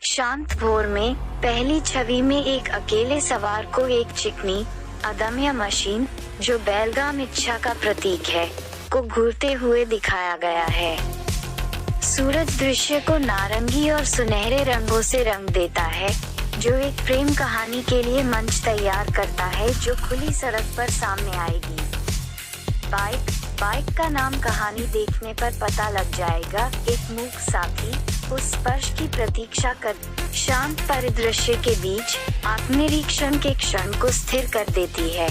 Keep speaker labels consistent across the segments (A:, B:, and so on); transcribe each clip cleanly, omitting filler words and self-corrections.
A: शांत भोर में पहली छवि में एक अकेले सवार को एक चिकनी अदम्य मशीन, जो बेलगाम इच्छा का प्रतीक है, को घूरते हुए दिखाया गया है। सूरज दृश्य को नारंगी और सुनहरे रंगों से रंग देता है, जो एक प्रेम कहानी के लिए मंच तैयार करता है जो खुली सड़क पर सामने आएगी। बाइक का नाम कहानी देखने पर पता लग जाएगा। एक मूक साथी उस स्पर्श की प्रतीक्षा कर शांत परिदृश्य के बीच आत्मनिरीक्षण के क्षण को स्थिर कर देती है।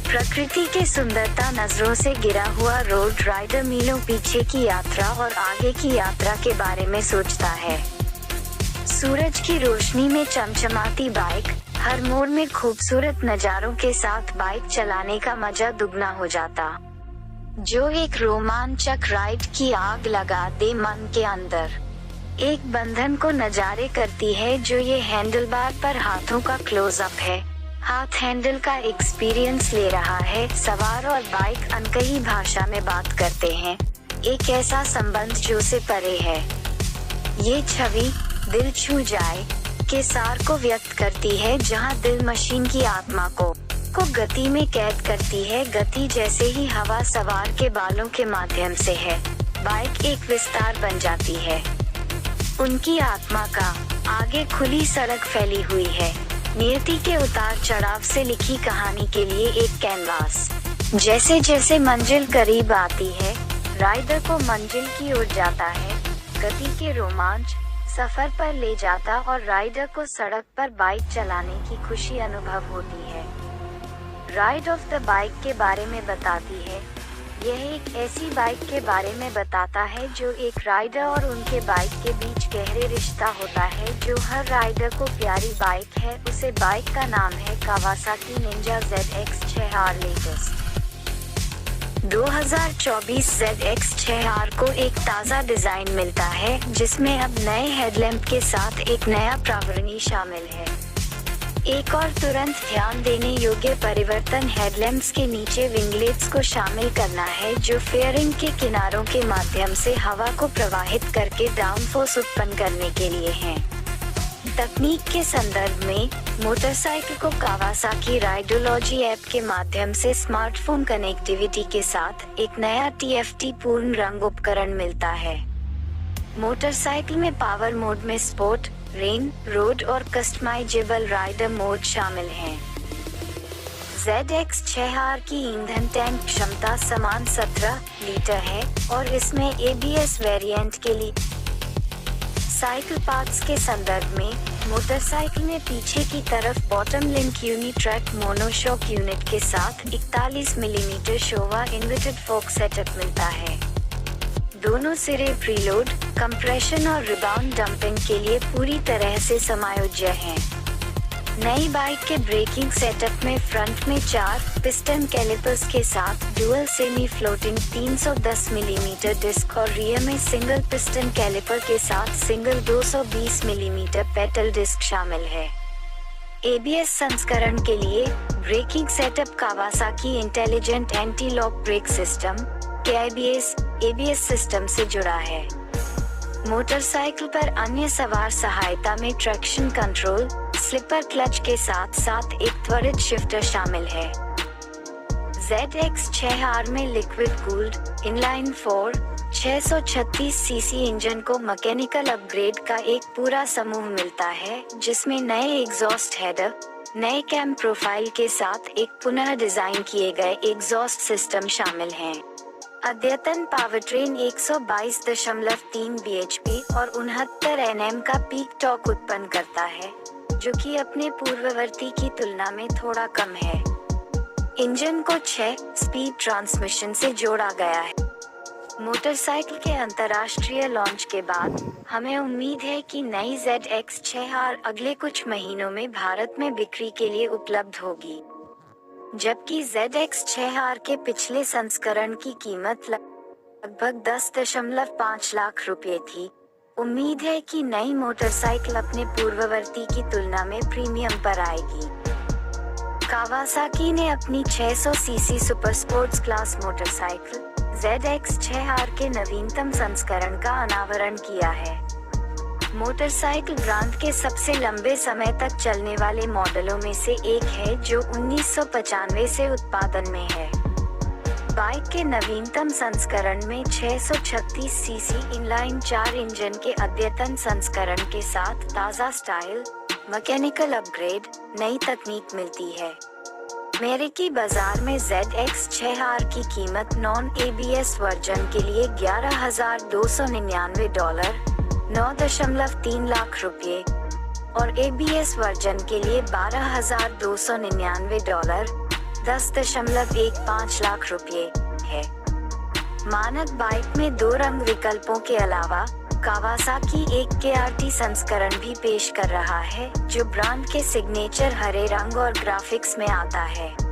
A: प्रकृति के सुंदरता नजरों से गिरा हुआ रोड राइडर मीलों पीछे की यात्रा और आगे की यात्रा के बारे में सोचता है। सूरज की रोशनी में चमचमाती बाइक, हर मोड़ में खूबसूरत नज़ारों के साथ बाइक चलाने का मजा दुगना हो जाता, जो एक रोमांचक राइड की आग लगा दे मन के अंदर। एक बंधन को नजारे करती है जो ये हैंडलबार पर हाथों का क्लोजअप है। हाथ हैंडल का एक्सपीरियंस ले रहा है। सवार और बाइक अनकही भाषा में बात करते हैं, एक ऐसा संबंध जो से परे है। ये छवि दिल छू जाए के सार को व्यक्त करती है, जहां दिल मशीन की आत्मा को गति में कैद करती है। गति जैसे ही हवा सवार के बालों के माध्यम से है, बाइक एक विस्तार बन जाती है। उनकी आत्मा का आगे खुली सड़क फैली हुई है, नियति के उतार चढ़ाव से लिखी कहानी के लिए एक कैनवास। जैसे जैसे मंजिल करीब आती है, राइडर को मंजिल की ओर जाता है। गति के रोमांच सफर पर ले जाता और राइडर को सड़क पर बाइक चलाने की खुशी अनुभव होती है। राइड ऑफ द बाइक के बारे में बताती है। यह एक ऐसी बाइक के बारे में बताता है जो एक राइडर और उनके बाइक के बीच गहरे रिश्ता होता है, जो हर राइडर को प्यारी बाइक है। उसे बाइक का नाम है Kawasaki Ninja ZX6R latest 2024 ZX6R को एक ताज़ा डिजाइन मिलता है, जिसमें अब नए हेडलैम्प के साथ एक नया प्रावरणी शामिल है। एक और तुरंत ध्यान देने योग्य परिवर्तन हेडलैम्प्स के नीचे विंगलेट्स को शामिल करना है, जो फेयरिंग के किनारों के माध्यम से हवा को प्रवाहित करके डाउनफोर्स उत्पन्न करने के लिए हैं। तकनीक के संदर्भ में मोटरसाइकिल को कावासाकी राइडोलॉजी ऐप के माध्यम से स्मार्टफोन कनेक्टिविटी के साथ एक नया TFT पूर्ण रंग उपकरण मिलता है। मोटरसाइकिल में पावर मोड में स्पोर्ट, रेन, रोड और कस्टमाइजेबल राइडर मोड शामिल हैं। ZX6R की ईंधन टैंक क्षमता समान 17 लीटर है और इसमें ABS वेरिएंट के लिए साइकिल पार्ट्स के संदर्भ में मोटरसाइकिल में पीछे की तरफ बॉटम लिंक यूनिट्रैक मोनोशॉक यूनिट के साथ 41 मिलीमीटर शोवा इन्वर्टेड फोक सेटअप मिलता है। दोनों सिरे प्रीलोड, कंप्रेशन और रिबाउंड डंपिंग के लिए पूरी तरह से समायोज्य हैं। नई बाइक के ब्रेकिंग सेटअप में फ्रंट में 4 पिस्टन कैलिपर्स के साथ dual semi floating 310 millimetre disc और रियर में सिंगल पिस्टन कैलिपर के साथ सिंगल 220 मिलीमीटर पेडल डिस्क शामिल है। ABS संस्करण के लिए braking setup Kawasaki intelligent anti lock brake system ABS system से जुड़ा है। मोटरसाइकिल पर अन्य सवार सहायता में ट्रैक्शन कंट्रोल, स्लिपर क्लच के साथ साथ एक त्वरित शिफ्टर शामिल है। ZX6R में liquid cooled inline 4 636 CC engine को मैकेनिकल अपग्रेड का एक पूरा समूह मिलता है, जिसमें नए एग्जॉस्ट हेडर, नए कैम प्रोफाइल के साथ एक पुनः डिजाइन किए गए एग्जॉस्ट सिस्टम शामिल हैं। अद्यतन पावरट्रेन 122.3 bhp और 69 Nm का पीक टॉर्क उत्पन्न करता है, जो कि अपने पूर्ववर्ती की तुलना में थोड़ा कम है। इंजन को 6 स्पीड ट्रांसमिशन से जोड़ा गया है। मोटरसाइकिल के अंतर्राष्ट्रीय लॉन्च के बाद हमें उम्मीद है कि नई ZX6R अगले कुछ महीनों में भारत में बिक्री के लिए उपलब्ध होगी, जबकि ZX6R के पिछले संस्करण की कीमत लगभग 10.5 लाख रुपए थी। उम्मीद है कि नई मोटरसाइकिल अपने पूर्ववर्ती की तुलना में प्रीमियम पर आएगी। कावासाकी ने अपनी 600 CC super sports class motorcycle ZX6R के नवीनतम संस्करण का अनावरण किया है। मोटरसाइकिल ब्रांड के सबसे लंबे समय तक चलने वाले मॉडलों में से एक है जो 1995 से उत्पादन में है। बाइक के नवीनतम संस्करण में 636 सीसी इनलाइन 4 इंजन के अद्यतन संस्करण के साथ ताज़ा स्टाइल, मैकेनिकल अपग्रेड, नई तकनीक मिलती है। अमेरिकी बाजार में ZX6R की कीमत नॉन ABS वर्जन के लिए $11,299, 9.3 लाख रुपये, और ABS वर्जन के लिए $12,299, 10.15 लाख रुपये है। मानक बाइक में 2 रंग विकल्पों के अलावा कावासाकी एक KRT संस्करण भी पेश कर रहा है, जो ब्रांड के सिग्नेचर हरे रंग और ग्राफिक्स में आता है।